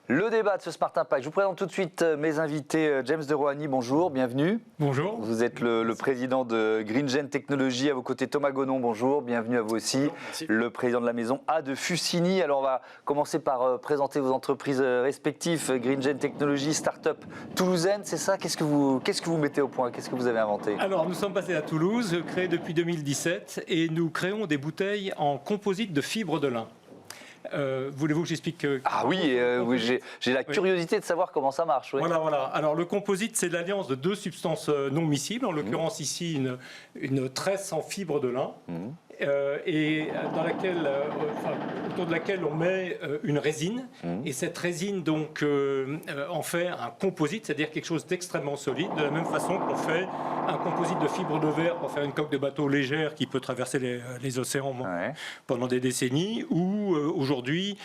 Le débat de ce Smart Impact. Je vous présente tout de suite mes invités. James de Rohany, bonjour, bienvenue. Bonjour. Vous êtes le président de GreenGen Technologies. À vos côtés, Thomas Gonon, bonjour, bienvenue à vous aussi. Bonjour, merci. Le président de la maison A de Fucini. Alors, on va commencer par présenter vos entreprises respectives. GreenGen Technologies, start-up toulousaine, c'est ça? Qu'est-ce que vous mettez au point? Qu'est-ce que vous avez inventé? Alors, nous sommes basés à Toulouse, créés depuis 2017, et nous créons des bouteilles en composite de fibres de lin. Voulez-vous que j'explique Ah oui, oui, j'ai la curiosité de savoir comment ça marche. Oui. Voilà. Alors, le composite, c'est l'alliance de deux substances non miscibles, en l'occurrence ici une tresse en fibre de lin, et autour de laquelle on met une résine. Et cette résine, donc, en fait un composite, c'est-à-dire quelque chose d'extrêmement solide, de la même façon qu'on fait un composite de fibre de verre pour faire une coque de bateau légère qui peut traverser les océans pendant des décennies, ou aujourd'hui,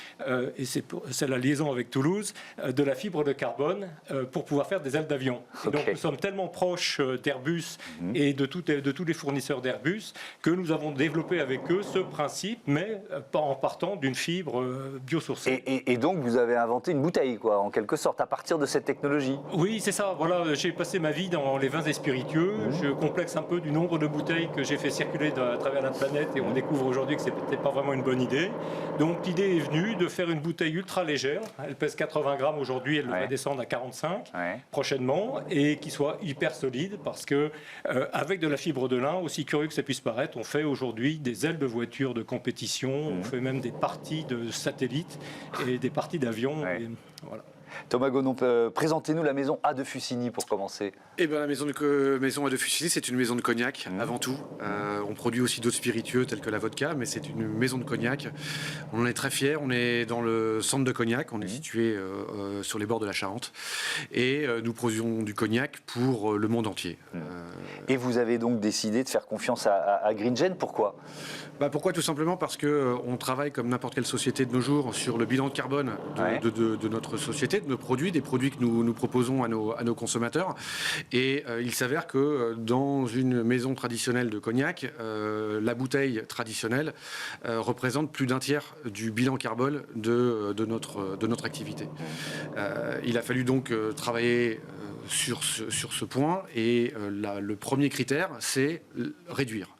et c'est la liaison avec Toulouse, de la fibre de carbone pour pouvoir faire des ailes d'avion. Et donc nous sommes tellement proches d'Airbus et de tous les fournisseurs d'Airbus que nous avons développé avec eux ce principe, mais en partant d'une fibre biosourcée. Et donc vous avez inventé une bouteille, quoi, en quelque sorte, à partir de cette technologie. Oui, c'est ça. Voilà, j'ai passé ma vie dans les vins et spiritueux. Je complexe un peu du nombre de bouteilles que j'ai fait circuler à travers la planète, et on découvre aujourd'hui que c'est peut-être pas vraiment une bonne idée. Donc l'idée est venue de faire une bouteille ultra légère. Elle pèse 80 grammes aujourd'hui, elle devrait descendre à 45 prochainement, et qui soit hyper solide, parce que avec de la fibre de lin, aussi curieux que ça puisse paraître, on fait aujourd'hui des ailes de voitures de compétition, on fait même des parties de satellites et des parties d'avions. Voilà. Thomas Gonon, présentez-nous la maison A de Fucini pour commencer. Eh bien, la maison A de Fucini, c'est une maison de cognac avant tout. On produit aussi d'autres spiritueux tels que la vodka, mais c'est une maison de cognac. On en est très fiers. On est dans le centre de Cognac. On est situé sur les bords de la Charente. Et nous produisons du cognac pour le monde entier. Et vous avez donc décidé de faire confiance à GreenGen. Pourquoi? Pourquoi? Tout simplement parce qu'on travaille comme n'importe quelle société de nos jours sur le bilan de carbone de notre société, de nos produits, des produits que nous proposons à nos consommateurs. Et il s'avère que dans une maison traditionnelle de cognac, la bouteille traditionnelle représente plus d'un tiers du bilan carbone de notre activité. Il a fallu donc travailler sur ce point, et le premier critère, c'est réduire,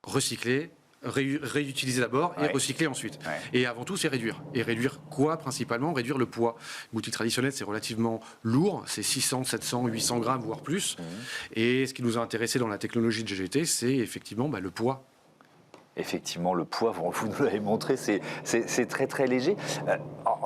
recycler, réutiliser d'abord et recycler ensuite. Et avant tout, c'est réduire. Et réduire quoi principalement? Réduire le poids. Une bouteille traditionnelle, c'est relativement lourd. C'est 600, 700, 800 grammes, voire plus. Et ce qui nous a intéressé dans la technologie de GGT, c'est effectivement le poids. Effectivement, le poids, vous nous l'avez montré, c'est très très léger.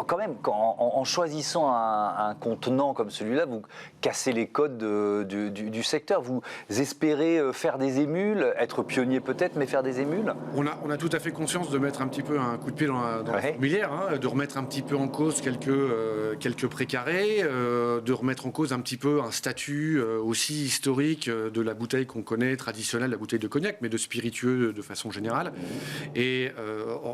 Quand même, en choisissant un contenant comme celui-là, vous cassez les codes du secteur. Vous espérez faire des émules, être pionnier peut-être, mais faire des émules? On a tout à fait conscience de mettre un petit peu un coup de pied dans la fourmilière, de remettre un petit peu en cause quelques précarés, de remettre en cause un petit peu un statut aussi historique de la bouteille qu'on connaît, traditionnelle, la bouteille de cognac, mais de spiritueux de façon générale. Et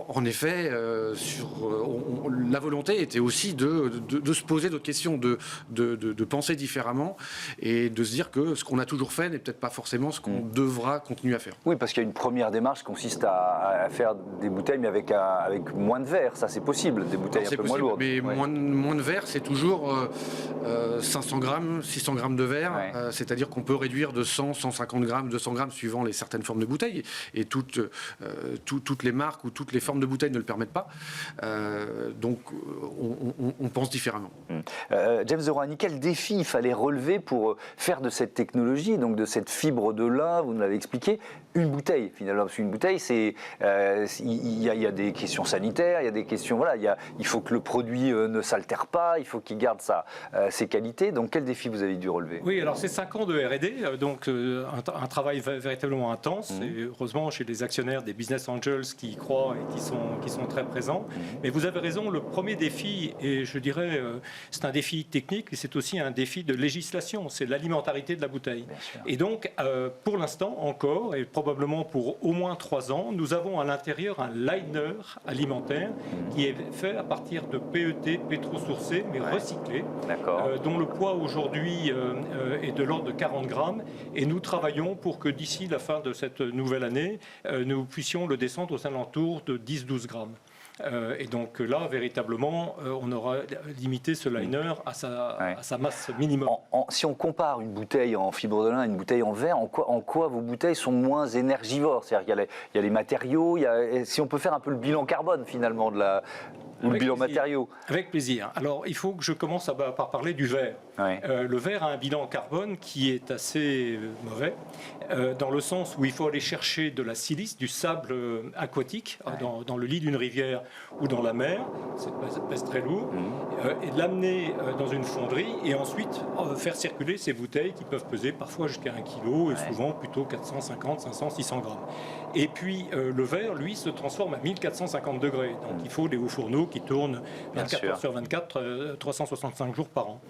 en effet, la volonté était aussi de se poser d'autres questions, de penser différemment, et de se dire que ce qu'on a toujours fait n'est peut-être pas forcément ce qu'on devra continuer à faire. Oui, parce qu'il y a une première démarche qui consiste à faire des bouteilles, mais avec moins de verre. Ça, c'est possible, des bouteilles un peu moins lourdes. Mais moins de verre, c'est toujours 500 grammes, 600 grammes de verre. C'est-à-dire qu'on peut réduire de 100, 150 grammes, 200 grammes, suivant certaines formes de bouteilles. Et toutes les marques ou toutes les formes de bouteilles ne le permettent pas. Donc, on pense différemment. James de Rohany, quel défi il fallait relever pour faire de cette technologie, donc de cette fibre de lin, vous nous l'avez expliqué, une bouteille finalement? Parce qu'une bouteille, il y a des questions sanitaires, il y a des questions, il faut que le produit ne s'altère pas, il faut qu'il garde ses qualités. Donc quel défi vous avez dû relever? Oui, alors c'est 5 ans de R&D, donc un travail véritablement intense, et heureusement chez les actionnaires, des business angels qui y croient et qui sont très présents. Mais vous avez raison, le premier défi, et je dirais c'est un défi technique, et c'est aussi un défi de législation, c'est l'alimentarité de la bouteille. Et donc pour l'instant encore, et probablement pour au moins 3 ans, nous avons à l'intérieur un liner alimentaire qui est fait à partir de PET, pétro-sourcé, mais recyclé, dont le poids aujourd'hui est de l'ordre de 40 grammes, et nous travaillons pour que d'ici la fin de cette nouvelle année, nous puissions le descendre aux alentours de 10-12 grammes. Et donc là, véritablement, on aura limité ce liner à sa masse minimum. Si on compare une bouteille en fibre de lin et une bouteille en verre, en quoi vos bouteilles sont moins énergivores? C'est-à-dire qu'il y a les matériaux, si on peut faire un peu le bilan carbone finalement ou le bilan matériaux. Avec plaisir. Alors, il faut que je commence par parler du verre. Ouais. Le verre a un bilan carbone qui est assez mauvais, dans le sens où il faut aller chercher de la silice, du sable aquatique, dans le lit d'une rivière ou dans la mer, ça pèse très lourd, et de l'amener dans une fonderie, et ensuite faire circuler ces bouteilles qui peuvent peser parfois jusqu'à 1 kg, et souvent plutôt 450, 500, 600 grammes. Et puis, le verre, lui, se transforme à 1450 degrés. Donc, il faut des hauts fourneaux qui tournent 24 heures sur 24, 365 jours par an.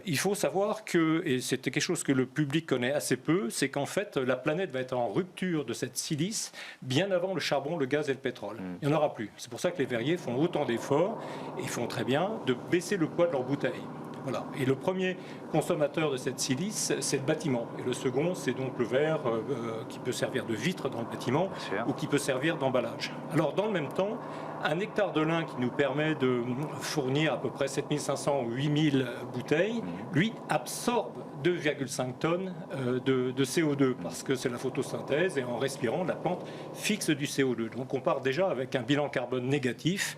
Il faut savoir que, et c'est quelque chose que le public connaît assez peu, c'est qu'en fait, la planète va être en rupture de cette silice bien avant le charbon, le gaz et le pétrole. Il n'y en aura plus. C'est pour ça que les verriers font autant d'efforts, et font très bien, de baisser le poids de leurs bouteilles. Voilà. Et le premier consommateur de cette silice, c'est le bâtiment. Et le second, c'est donc le verre qui peut servir de vitre dans le bâtiment ou qui peut servir d'emballage. Alors, dans le même temps, un hectare de lin qui nous permet de fournir à peu près 7500 ou 8000 bouteilles, lui, absorbe 2,5 tonnes de CO2 parce que c'est la photosynthèse et en respirant, la plante fixe du CO2. Donc on part déjà avec un bilan carbone négatif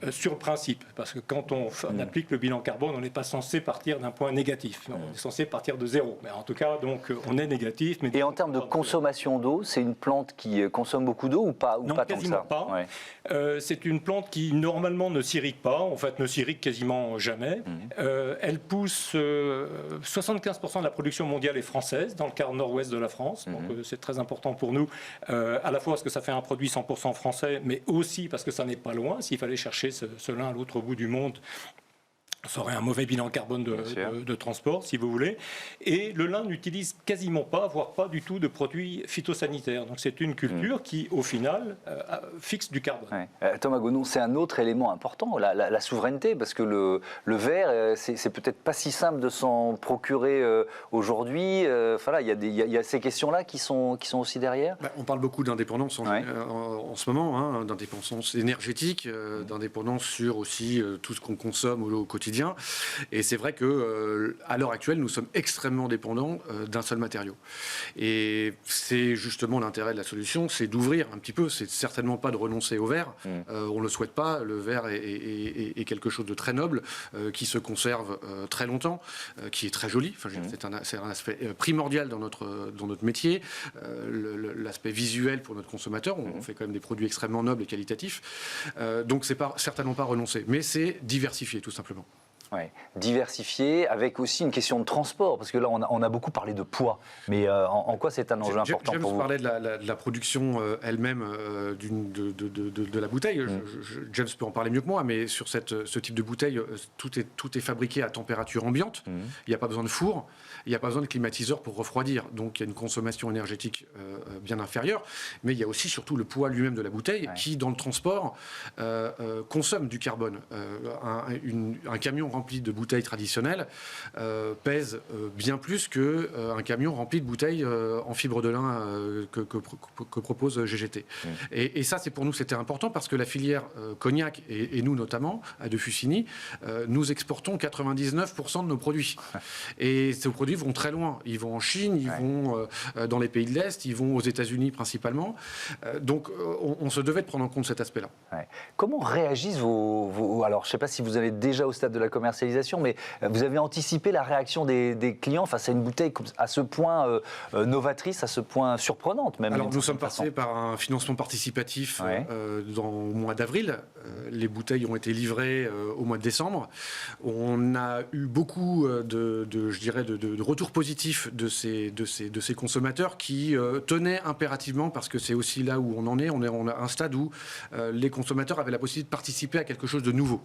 sur le principe, parce que quand on applique le bilan carbone, on n'est pas censé partir d'un point négatif, on est censé partir de zéro. Mais en tout cas, donc, on est négatif. Mais et en termes de consommation d'eau, c'est une plante qui consomme beaucoup d'eau ou pas, non, pas quasiment tant que ça? pas. C'est une plante qui normalement ne s'irrigue pas, en fait ne s'irrigue quasiment jamais. Elle pousse 75% de la production mondiale est française, dans le quart nord-ouest de la France, donc c'est très important pour nous, à la fois parce que ça fait un produit 100% français, mais aussi parce que ça n'est pas loin. S'il fallait chercher ce lin à l'autre bout du monde, ça aurait un mauvais bilan carbone de transport, si vous voulez. Et le lin n'utilise quasiment pas, voire pas du tout, de produits phytosanitaires. Donc c'est une culture qui, au final, fixe du carbone. Thomas Gonon, c'est un autre élément important, la souveraineté, parce que le verre, c'est peut-être pas si simple de s'en procurer aujourd'hui. Voilà, il y a ces questions-là qui sont aussi derrière. On parle beaucoup d'indépendance en ce moment, d'indépendance énergétique, d'indépendance sur aussi tout ce qu'on consomme au quotidien. Et c'est vrai que à l'heure actuelle, nous sommes extrêmement dépendants d'un seul matériau. Et c'est justement l'intérêt de la solution, c'est d'ouvrir un petit peu. C'est certainement pas de renoncer au verre. On ne le souhaite pas. Le verre est quelque chose de très noble, qui se conserve très longtemps, qui est très joli. Enfin, c'est un aspect primordial dans notre métier. L'aspect visuel pour notre consommateur. On fait quand même des produits extrêmement nobles et qualitatifs. Donc c'est certainement pas renoncer, mais c'est diversifier tout simplement. Diversifier avec aussi une question de transport, parce que là on a beaucoup parlé de poids, mais en quoi c'est un enjeu important pour vous? James parlait de la production elle-même de la bouteille. James peut en parler mieux que moi, mais sur ce type de bouteille, tout est fabriqué à température ambiante. Il n'y a pas besoin de four, il n'y a pas besoin de climatiseur pour refroidir, donc il y a une consommation énergétique bien inférieure, mais il y a aussi surtout le poids lui-même de la bouteille qui, dans le transport, consomme du carbone. Un camion rempli de bouteilles traditionnelles pèse bien plus qu'un camion rempli de bouteilles en fibre de lin que propose GGT. Et ça, pour nous, c'était important parce que la filière cognac, et nous notamment, à De Fusigny, nous exportons 99% de nos produits. Et ces produits vont très loin. Ils vont en Chine, ils vont dans les pays de l'Est, ils vont aux États-Unis principalement. Donc, on se devait de prendre en compte cet aspect-là. Comment réagissent vos... Alors, je ne sais pas si vous avez déjà au stade de la commercialisation, mais vous avez anticipé la réaction des clients face à une bouteille à ce point novatrice, à ce point surprenante même. Alors nous sommes passés par un financement participatif au mois d'avril. Les bouteilles ont été livrées au mois de décembre. On a eu beaucoup de retours positifs de ces consommateurs qui tenaient impérativement, parce que c'est aussi là où on en est. On a un stade où les consommateurs avaient la possibilité de participer à quelque chose de nouveau.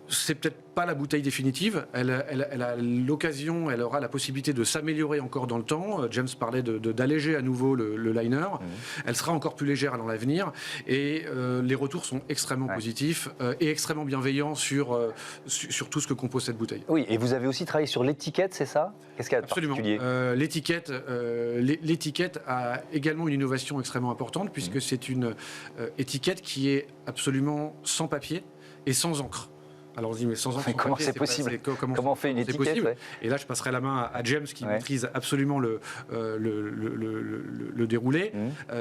C'est peut-être pas la bouteille bouteille définitive. Elle a l'occasion, elle aura la possibilité de s'améliorer encore dans le temps. James parlait d'alléger à nouveau le liner. Elle sera encore plus légère dans l'avenir. Et les retours sont extrêmement positifs et extrêmement bienveillants sur tout ce que compose cette bouteille. Oui, et vous avez aussi travaillé sur l'étiquette, c'est ça? Qu'est-ce qu'il y a de particulier? L'étiquette a également une innovation extrêmement importante puisque c'est une étiquette qui est absolument sans papier et sans encre. Alors on se dit, mais sans encre, comment c'est possible? Comment on fait une étiquette? Et là, je passerai la main à James qui maîtrise absolument le déroulé.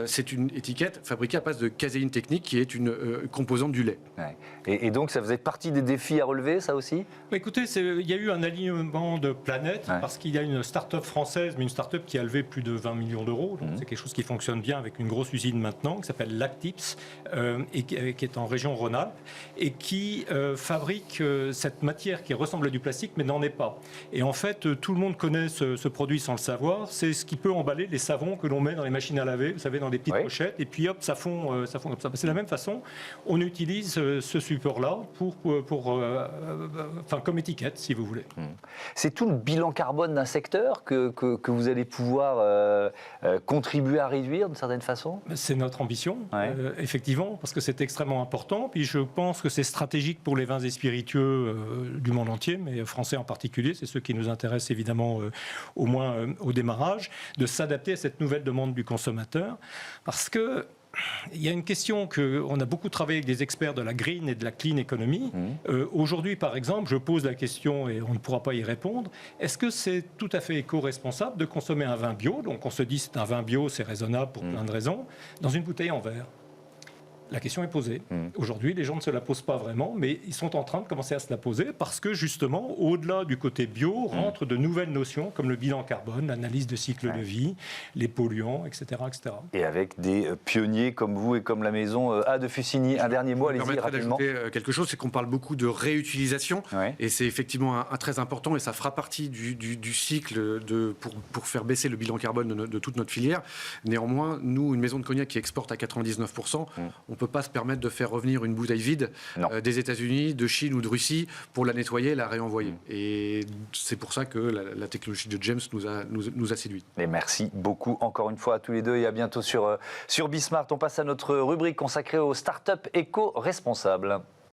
C'est une étiquette fabriquée à base de caséine technique qui est une composante du lait. Et donc, ça faisait partie des défis à relever, ça aussi? Écoutez, il y a eu un alignement de planètes parce qu'il y a une start-up française, mais une start-up qui a levé plus de 20 millions d'euros. Donc c'est quelque chose qui fonctionne bien avec une grosse usine maintenant qui s'appelle Lactips et qui est en région Rhône-Alpes et qui fabrique cette matière qui ressemble à du plastique mais n'en est pas. Et en fait, tout le monde connaît ce produit sans le savoir. C'est ce qui peut emballer les savons que l'on met dans les machines à laver, vous savez, dans des petites pochettes, et puis hop, ça fond comme ça. C'est la même façon. On utilise ce support-là comme étiquette, si vous voulez. C'est tout le bilan carbone d'un secteur que vous allez pouvoir contribuer à réduire d'une certaine façon? C'est notre ambition, effectivement, parce que c'est extrêmement important. Puis je pense que c'est stratégique pour les vins et spiritueux du monde entier, mais français en particulier, c'est ceux qui nous intéressent évidemment au moins au démarrage, de s'adapter à cette nouvelle demande du consommateur. Parce que il y a une question qu'on a beaucoup travaillé avec des experts de la green et de la clean economy. Aujourd'hui, par exemple, je pose la question et on ne pourra pas y répondre. Est-ce que c'est tout à fait éco-responsable de consommer un vin bio? Donc on se dit c'est un vin bio, c'est raisonnable pour plein de raisons, dans une bouteille en verre. La question est posée. Aujourd'hui, les gens ne se la posent pas vraiment, mais ils sont en train de commencer à se la poser parce que justement, au-delà du côté bio, rentrent de nouvelles notions comme le bilan carbone, l'analyse de cycle de vie, les polluants, etc., etc. Et avec des pionniers comme vous et comme la maison A de Fussigny. Un dernier mot, allez-y rapidement. Quelque chose, c'est qu'on parle beaucoup de réutilisation et c'est effectivement un très important et ça fera partie du cycle pour faire baisser le bilan carbone de toute notre filière. Néanmoins, nous, une maison de cognac qui exporte à 99%, on ne peut pas se permettre de faire revenir une bouteille vide des États-Unis, de Chine ou de Russie pour la nettoyer et la réenvoyer. Et c'est pour ça que la technologie de James nous a séduits. Et merci beaucoup encore une fois à tous les deux et à bientôt sur Bismart. On passe à notre rubrique consacrée aux startups éco-responsables.